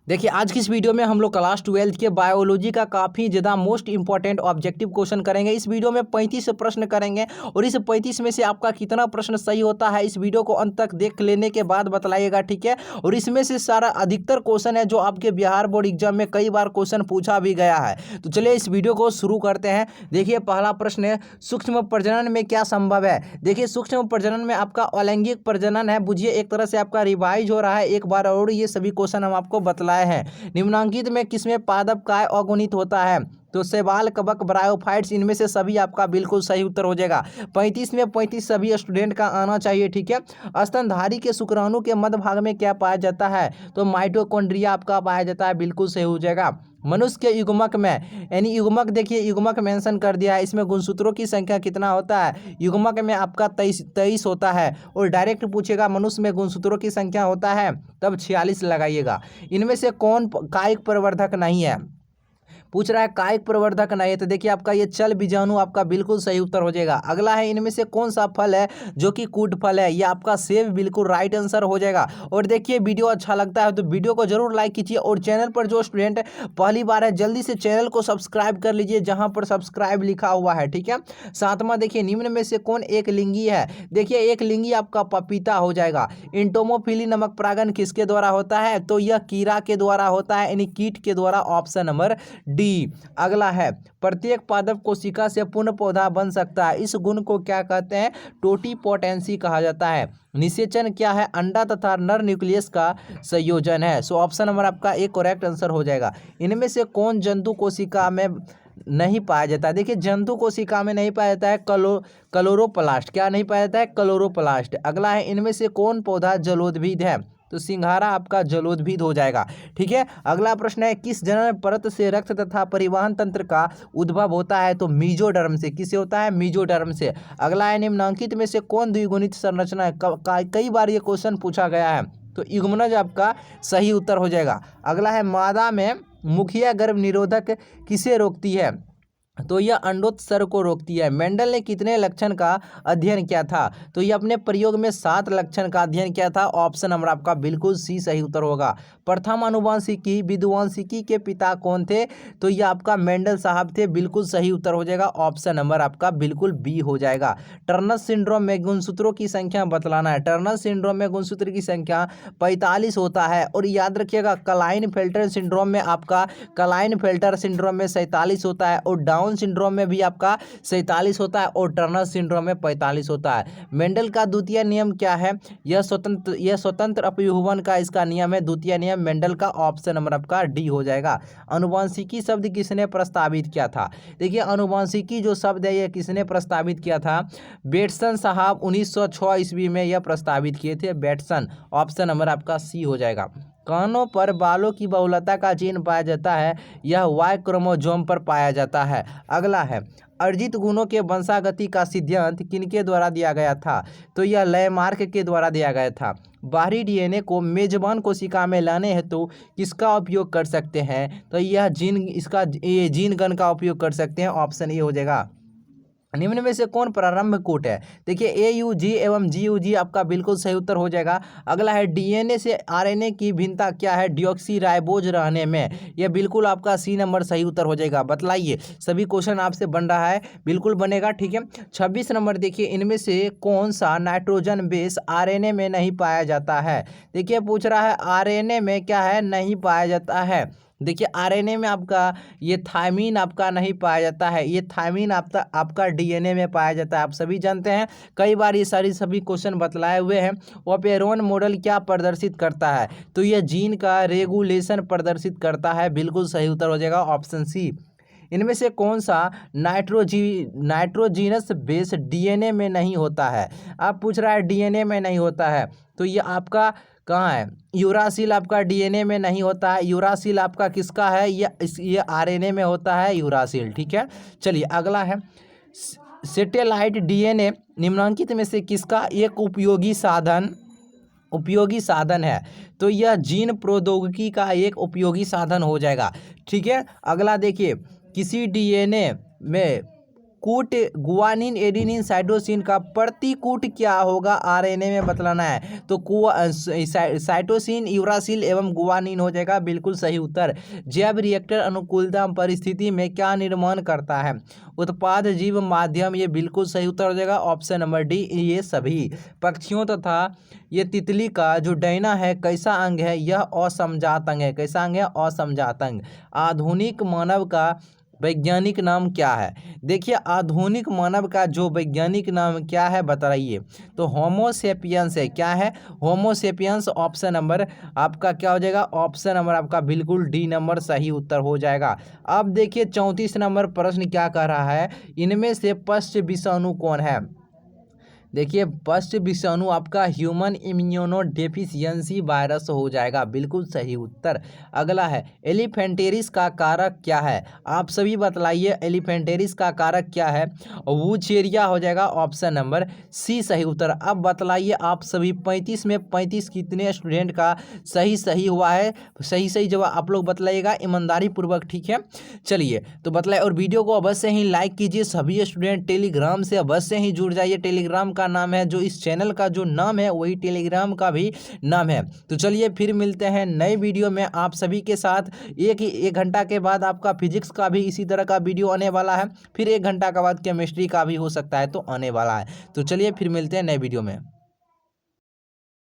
देखिए आज की इस वीडियो में हम लोग क्लास 12 के बायोलॉजी का काफ़ी ज़्यादा मोस्ट इंपॉर्टेंट ऑब्जेक्टिव क्वेश्चन करेंगे। इस वीडियो में 35 प्रश्न करेंगे और इस 35 में से आपका कितना प्रश्न सही होता है इस वीडियो को अंत तक देख लेने के बाद बतलाइएगा, ठीक है। और इसमें से सारा अधिकतर क्वेश्चन है जो आपके बिहार बोर्ड एग्जाम में कई बार क्वेश्चन पूछा भी गया है। तो चलिए इस वीडियो को शुरू करते हैं। देखिए पहला प्रश्न है, सूक्ष्म प्रजनन में क्या संभव है। देखिए सूक्ष्म प्रजनन में आपका अलैंगिक प्रजनन है, बुझिए एक तरह से आपका रिवाइज हो रहा है एक बार और ये सभी क्वेश्चन हम आपको बतलाए हैं। निम्नांकित में किसमें पादप काय अगुणित होता है, तो शैवाल, कवक, ब्रायोफाइट्स, इनमें से सभी आपका बिल्कुल सही उत्तर हो जाएगा। 35 में 35 सभी स्टूडेंट का आना चाहिए, ठीक है। स्तनधारी के शुक्राणु के मध्य भाग में क्या पाया जाता है, तो माइटोकॉन्ड्रिया आपका पाया जाता है, बिल्कुल सही हो जाएगा। मनुष्य के युग्मक में, यानी युग्मक देखिए युग्मक मेंशन कर दिया है, इसमें गुणसूत्रों की संख्या कितना होता है, युग्मक में आपका 23 होता है। और डायरेक्ट पूछेगा मनुष्य में गुणसूत्रों की संख्या होता है तब 46 लगाइएगा। इनमें से कौन कायिक प्रवर्धक नहीं है, पूछ रहा है कायिक प्रवर्धक नहीं है, तो देखिए आपका ये चल बीजाणु आपका बिल्कुल सही उत्तर हो जाएगा। अगला है, इनमें से कौन सा फल है जो कि कूट फल है, ये आपका सेब, बिल्कुल राइट आंसर हो जाएगा। और देखिए वीडियो अच्छा लगता है तो वीडियो को जरूर लाइक कीजिए और चैनल पर जो स्टूडेंट पहली बार है जल्दी से चैनल को सब्सक्राइब कर लीजिए जहां पर सब्सक्राइब लिखा हुआ है, ठीक है। सातवां देखिए, निम्न में से कौन एक लिंगी है, देखिए एक लिंगी आपका पपीता हो जाएगा। इंटोमोफिली नमक परागन किसके द्वारा होता है, तो यह कीड़ा के द्वारा होता है, यानी कीट के द्वारा, ऑप्शन नंबर डी। अगला है, प्रत्येक पादप कोशिका से पूर्ण पौधा बन सकता है, इस गुण को क्या कहते हैं, टोटीपोटेंसी कहा जाता है। निषेचन क्या है, अंडा तथा नर न्यूक्लियस का संयोजन है। सो ऑप्शन नंबर आपका एक करेक्ट आंसर हो जाएगा। इनमें से कौन जंतु कोशिका में नहीं पाया जाता है, देखिए जंतु कोशिका में नहीं पाया जाता है, क्लोरोप्लास्ट, क्या नहीं पाया जाता है, क्लोरोप्लास्ट। अगला है, इनमें से कौन पौधा जलोद्भिद है, तो सिंघारा आपका जलोद्भिद हो जाएगा, ठीक है। अगला प्रश्न है, किस जनन परत से रक्त तथा परिवहन तंत्र का उद्भव होता है, तो मीजोडर्म से, किससे होता है, मीजोडर्म से। अगला है, निम्नांकित में से कौन द्विगुणित संरचना है, कई बार ये क्वेश्चन पूछा गया है, तो युग्मनज आपका सही उत्तर हो जाएगा। अगला है, मादा में मुखिया गर्भ निरोधक किसे रोकती है, तो यह अंडोत्सर्ग को रोकती है। मेंडल ने कितने लक्षण का अध्ययन किया था, तो यह अपने प्रयोग में 7 लक्षण का अध्ययन किया था, ऑप्शन नंबर आपका बिल्कुल सी सही उत्तर होगा। प्रथम आनुवंशिकी विदुवंशिकी के पिता कौन थे, तो यह आपका मेंडल साहब थे, बिल्कुल सही उत्तर हो जाएगा, ऑप्शन नंबर आपका बिल्कुल बी हो जाएगा। टर्नर सिंड्रोम में गुणसूत्रों की संख्या बतलाना है, टर्नर सिंड्रोम में गुणसूत्र की संख्या 45 होता है। और याद रखिएगा क्लाइनफेल्टर सिंड्रोम में आपका क्लाइनफेल्टर सिंड्रोम में 47 होता है, और डाउन सिंड्रोम में भी आपका 47 होता है, और टर्नर सिंड्रोम में 45 होता है। मेंडल का द्वितीय नियम क्या है, यह स्वतंत्र अपव्यूहन का इसका नियम है, द्वितीय नियम मेंडल का, ऑप्शन नंबर आपका डी हो जाएगा। अनुवांशिकी शब्द किसने प्रस्तावित किया था, देखिए अनुवांशिकी जो शब्द है यह किसने प्रस्तावित किया था, बेटसन साहब 1906 ईस्वी में यह प्रस्तावित किए थे, बेटसन, ऑप्शन नंबर आपका सी हो जाएगा। कानों पर बालों की बहुलता का चिन्ह पाया जाता है, यह वाई क्रोमोसोम पर पाया जाता है। अगला है, अर्जित गुणों के वंशागति का सिद्धांत किनके द्वारा दिया गया था, तो यह लैमार्क के द्वारा दिया गया था। बाहरी डीएनए को मेजबान कोशिका में लाने हेतु किसका उपयोग कर सकते हैं, तो यह जीन गण का उपयोग कर सकते हैं, ऑप्शन ए हो जाएगा। निम्न में से कौन प्रारंभ कूट है, देखिए AUG एवं GUG आपका बिल्कुल सही उत्तर हो जाएगा। अगला है, डीएनए से आरएनए की भिन्नता क्या है, डिऑक्सीराइबोज रहने में, यह बिल्कुल आपका सी नंबर सही उत्तर हो जाएगा। बतलाइए, सभी क्वेश्चन आपसे बन रहा है, बिल्कुल बनेगा, ठीक है। 26 नंबर देखिए, इनमें से कौन सा नाइट्रोजन बेस आरएनए में नहीं पाया जाता है, देखिए पूछ रहा है आरएनए में क्या है, नहीं पाया जाता है। देखिए आरएनए में आपका ये थायमीन आपका नहीं पाया जाता है, ये थायमीन आपका डीएनए में पाया जाता है, आप सभी जानते हैं, कई बार ये सभी क्वेश्चन बतलाए हुए हैं। ओपेरोन मॉडल क्या प्रदर्शित करता है, तो ये जीन का रेगुलेशन प्रदर्शित करता है, बिल्कुल सही उत्तर हो जाएगा, ऑप्शन सी। इनमें से कौन सा नाइट्रोजीनस बेस डीएनए में नहीं होता है, आप पूछ रहा है डीएनए में नहीं होता है, तो ये आपका कहाँ है, यूरासिल आपका डीएनए में नहीं होता है, यूरासिल आपका किसका है, ये आरएनए में होता है यूरासिल, ठीक है। चलिए अगला है, सैटेलाइट डीएनए निम्नांकित में से किसका एक उपयोगी साधन है, तो यह जीन प्रौद्योगिकी का एक उपयोगी साधन हो जाएगा, ठीक है। अगला देखिए, किसी डीएनए में कूट गुआनिन एडेनिन साइटोसिन का प्रतिकूट क्या होगा आरएनए में बतलाना है। तो साइटोसिन यूरासिल एवं गुआनिन हो जाएगा बिल्कुल सही उत्तर। जैव रिएक्टर अनुकूलता परिस्थिति में क्या निर्माण करता है, उत्पाद जीव माध्यम, ये बिल्कुल सही उत्तर हो जाएगा ऑप्शन नंबर डी ये सभी। पक्षियों तथा ये तितली का जो डैना है कैसा अंग है, यह असमजात अंग है। कैसा अंग है, असमजात अंग। आधुनिक मानव का वैज्ञानिक नाम क्या है, देखिए आधुनिक मानव का जो वैज्ञानिक नाम क्या है बताइए। तो होमोसेपियंस है। क्या है, होमोसेपियंस। ऑप्शन नंबर आपका क्या हो जाएगा, ऑप्शन नंबर आपका बिल्कुल डी नंबर सही उत्तर हो जाएगा। अब देखिए 34 नंबर प्रश्न क्या कह रहा है, इनमें से पश्च विषाणु कौन है। देखिए पश्च विषाणु आपका ह्यूमन इम्यूनो डेफिशिएंसी वायरस हो जाएगा बिल्कुल सही उत्तर। अगला है एलिफेंटेरिस का कारक क्या है, आप सभी बतलाइए एलिफेंटेरिस का कारक क्या है। वुचेरिया हो जाएगा ऑप्शन नंबर सी सही उत्तर। अब बतलाइए आप सभी 35 में 35 कितने स्टूडेंट का सही हुआ है। सही जवाब आप लोग बतलाइएगा ईमानदारी पूर्वक, ठीक है। चलिए तो बतलाइए और वीडियो को अवश्य ही लाइक कीजिए। सभी स्टूडेंट टेलीग्राम से अवश्य ही जुड़ जाइए। टेलीग्राम का नाम है, जो इस चैनल का जो नाम है वही टेलीग्राम का भी नाम है। तो चलिए फिर मिलते हैं नए वीडियो में आप सभी के साथ। एक घंटा के बाद आपका फिजिक्स का भी इसी तरह का वीडियो आने वाला है, फिर 1 घंटा के बाद केमिस्ट्री का भी हो सकता है तो आने वाला है। तो चलिए फिर मिलते हैं नए वीडियो में।